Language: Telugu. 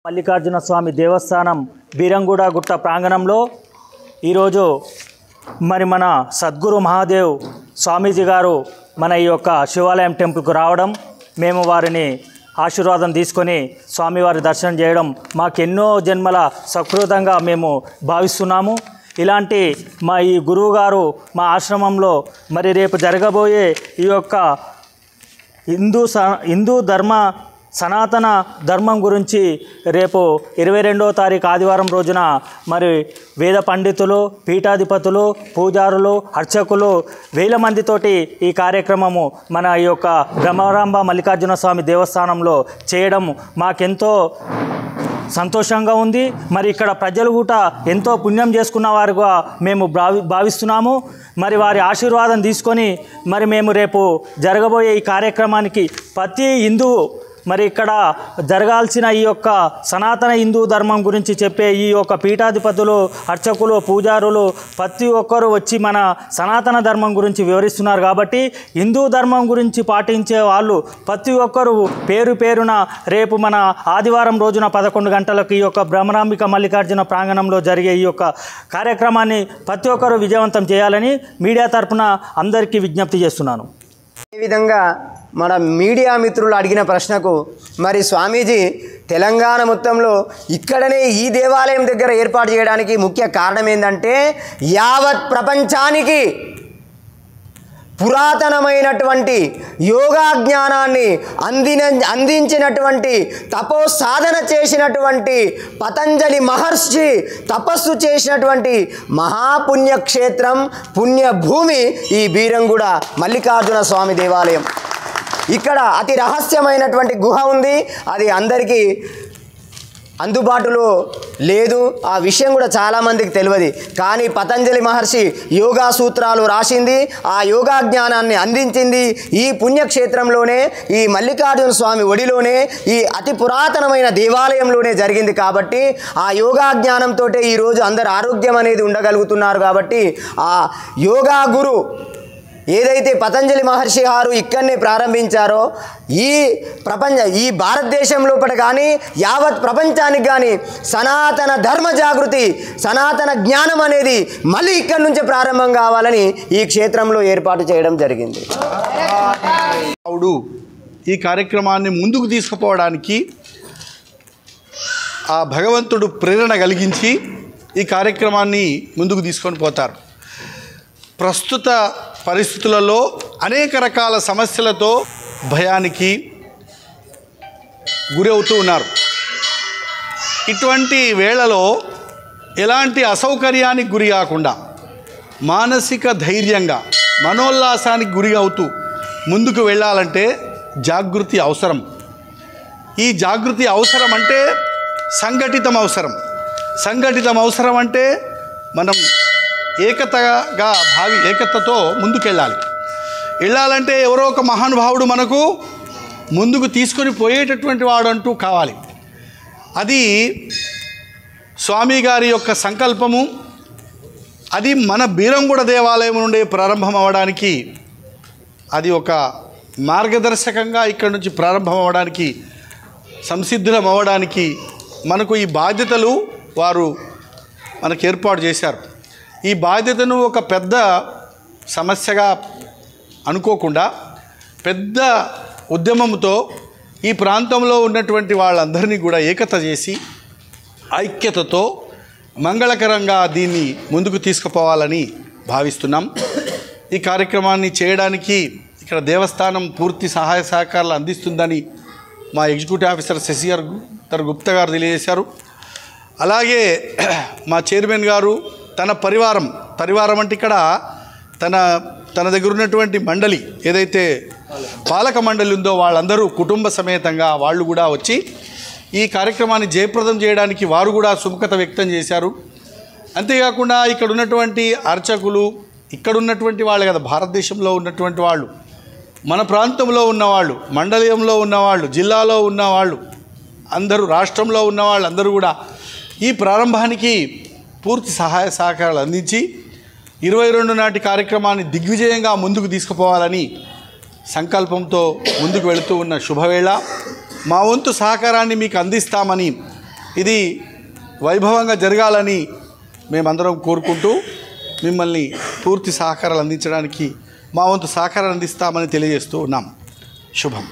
మల్లికార్జున స్వామి దేవస్థానం బీరంగూడ గుట్ట ప్రాంగణంలో ఈరోజు మన సద్గురు మహాదేవ్ స్వామీజీ గారు మన ఈ యొక్క శివాలయం టెంపుల్కు రావడం, మేము వారిని ఆశీర్వాదం తీసుకొని స్వామివారి దర్శనం చేయడం మాకెన్నో జన్మల సకృతంగా మేము భావిస్తున్నాము. ఇలాంటి మా ఈ గురువు గారు మా ఆశ్రమంలో రేపు జరగబోయే ఈ యొక్క హిందూ ధర్మ సనాతన ధర్మం గురించి రేపు 22వ తారీఖు ఆదివారం రోజున వేద పండితులు, పీఠాధిపతులు, పూజారులు, అర్చకులు వేల మందితోటి ఈ కార్యక్రమము మన ఈ యొక్క బ్రహ్మరాంబ మల్లికార్జున స్వామి దేవస్థానంలో చేయడం మాకెంతో సంతోషంగా ఉంది. ఇక్కడ ప్రజలు కూడా ఎంతో పుణ్యం చేసుకున్న వారుగా మేము భావిస్తున్నాము. వారి ఆశీర్వాదం తీసుకొని మేము రేపు జరగబోయే ఈ కార్యక్రమానికి ప్రతి హిందువు ఇక్కడ జరగాల్సిన ఈ యొక్క సనాతన హిందూ ధర్మం గురించి చెప్పే ఈ యొక్క పీఠాధిపతులు, అర్చకులు, పూజారులు ప్రతి ఒక్కరూ వచ్చి మన సనాతన ధర్మం గురించి వివరిస్తున్నారు. కాబట్టి హిందూ ధర్మం గురించి పాటించే వాళ్ళు ప్రతి ఒక్కరూ పేరు పేరున రేపు మన ఆదివారం రోజున 11 గంటలకు ఈ యొక్క బ్రహ్మరాంబిక మల్లికార్జున ప్రాంగణంలో జరిగే ఈ యొక్క కార్యక్రమాన్ని ప్రతి ఒక్కరూ విజయవంతం చేయాలని మీడియా తరపున అందరికీ విజ్ఞప్తి చేస్తున్నాను. ఈ విధంగా మన మీడియా మిత్రులు అడిగిన ప్రశ్నకు స్వామీజీ తెలంగాణ మొత్తంలో ఇక్కడనే ఈ దేవాలయం దగ్గర ఏర్పాటు చేయడానికి ముఖ్య కారణం ఏంటంటే యావత్ ప్రపంచానికి పురాతనమైనటువంటి యోగా జ్ఞానాన్ని అందించినటువంటి తపో సాధన చేసినటువంటి పతంజలి మహర్షి తపస్సు చేసినటువంటి మహాపుణ్యక్షేత్రం, పుణ్యభూమి ఈ బీరంగూడ మల్లికార్జున స్వామి దేవాలయం. ఇక్కడ అతి రహస్యమైనటువంటి గుహ ఉంది. అది అందరికీ అందుబాటులో లేదు. ఆ విషయం కూడా చాలామందికి తెలియదు. కానీ పతంజలి మహర్షి యోగా సూత్రాలు రాసింది, ఆ యోగా జ్ఞానాన్ని అందించింది ఈ పుణ్యక్షేత్రంలోనే, ఈ మల్లికార్జున స్వామి ఒడిలోనే, ఈ అతి పురాతనమైన దేవాలయంలోనే జరిగింది. కాబట్టి ఆ యోగా జ్ఞానంతో ఈరోజు అందరు ఆరోగ్యం అనేది ఉండగలుగుతున్నారు. కాబట్టి ఆ యోగా గురు ఏదైతే పతంజలి మహర్షి గారు ఇక్కడనే ప్రారంభించారో ఈ భారతదేశం లోపల కానీ యావత్ ప్రపంచానికి కానీ సనాతన ధర్మ జాగృతి, సనాతన జ్ఞానం అనేది మళ్ళీ ఇక్కడి నుంచే ప్రారంభం కావాలని ఈ క్షేత్రంలో ఏర్పాటు చేయడం జరిగింది. ఈ కార్యక్రమాన్ని ముందుకు తీసుకుపోవడానికి ఆ భగవంతుడు ప్రేరణ కలిగించి ఈ కార్యక్రమాన్ని ముందుకు తీసుకొని పోతారు. ప్రస్తుత పరిస్థితులలో అనేక రకాల సమస్యలతో భయానికి గురి అవుతూ ఉన్నారు. ఇటువంటి వేళలో ఎలాంటి అసౌకర్యానికి గురి కాకుండా మానసిక ధైర్యంగా మనోల్లాసానికి గురి అవుతూ ముందుకు వెళ్ళాలంటే జాగృతి అవసరం. ఈ జాగృతి అవసరం అంటే సంఘటితం అవసరం. సంఘటితం అవసరం అంటే మనం ఏకతతో వెళ్ళాలంటే ఎవరో ఒక మహానుభావుడు మనకు ముందుకు తీసుకొని పోయేటటువంటి వాడు అంటూ కావాలి. అది స్వామి గారి యొక్క సంకల్పము. అది మన బీరంగూడ దేవాలయం నుండి ప్రారంభం అవ్వడానికి, అది ఒక మార్గదర్శకంగా ఇక్కడి నుంచి ప్రారంభం అవ్వడానికి, సంసిద్ధులం అవ్వడానికి మనకు ఈ బాధ్యతలు వారు మనకు ఏర్పాటు చేశారు. ఈ బాధ్యతను ఒక పెద్ద సమస్యగా అనుకోకుండా పెద్ద ఉద్యమంతో ఈ ప్రాంతంలో ఉన్నటువంటి వాళ్ళందరినీ కూడా ఏకత చేసి ఐక్యతతో మంగళకరంగా దీన్ని ముందుకు తీసుకుపోవాలని భావిస్తున్నాం. ఈ కార్యక్రమాన్ని చేయడానికి ఇక్కడ దేవస్థానం పూర్తి సహాయ సహకారాలు అందిస్తుందని మా ఎగ్జిక్యూటివ్ ఆఫీసర్ శశిధర్ గుప్తా గారు తెలియజేశారు. అలాగే మా చైర్మన్ గారు తన పరివారం అంటే ఇక్కడ తన దగ్గర ఉన్నటువంటి మండలి ఏదైతే పాలక మండలి ఉందో వాళ్ళందరూ కుటుంబ సమేతంగా వాళ్ళు కూడా వచ్చి ఈ కార్యక్రమాన్ని జయప్రదం చేయడానికి వారు కూడా సుముఖత వ్యక్తం చేశారు. అంతేకాకుండా ఇక్కడ ఉన్నటువంటి అర్చకులు, ఇక్కడ ఉన్నటువంటి వాళ్ళు కదా, భారతదేశంలో ఉన్నటువంటి వాళ్ళు, మన ప్రాంతంలో ఉన్నవాళ్ళు, మండలంలో ఉన్నవాళ్ళు, జిల్లాలో ఉన్నవాళ్ళు, అందరూ రాష్ట్రంలో ఉన్న వాళ్ళందరూ కూడా ఈ ప్రారంభానికి పూర్తి సహాయ సహకారాలు అందించి 22 నాటి కార్యక్రమాన్ని దిగ్విజయంగా ముందుకు తీసుకుపోవాలని సంకల్పంతో ముందుకు వెళుతూ ఉన్న శుభవేళ. మా వంతు సహకారాన్ని మీకు అందిస్తామని ఇది వైభవంగా జరగాలని మేమందరం కోరుకుంటూ మిమ్మల్ని పూర్తి సహకారాలు అందించడానికి మా వంతు సహకారాలు అందిస్తామని తెలియజేస్తూ ఉన్నాం. శుభం.